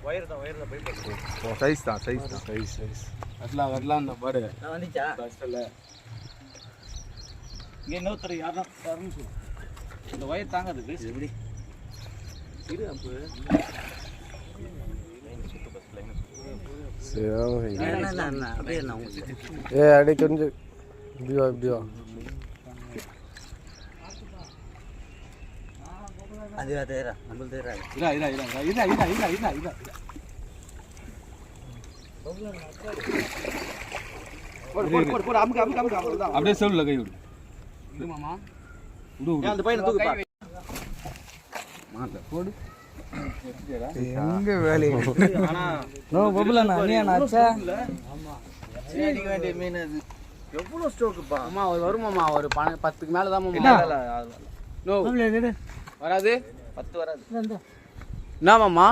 wire தான் pipe size தான் கட்டலாம் அந்த பாடு வந்துச்சா கஷ்டல இங்கே இன்னொருத்தர் யாருன்னு சொல்லு இந்த வயர் தாங்காது பேசு எப்படி இரு அப்போ அப்படியே கொஞ்சம் இப்படியா அது தேரா நம்ம தேரா அப்படியே சொல்ல கை விடு அந்த பையனை தூக்கு போடு எங்க வேலை வேண்டிய மீன் அது எவ்வளோ ஸ்டோக்குப்பா அம்மா ஒரு வருமாம்மா ஒரு 10க்கு மேலே தான் வராது 10 வராது என்னமாம்மா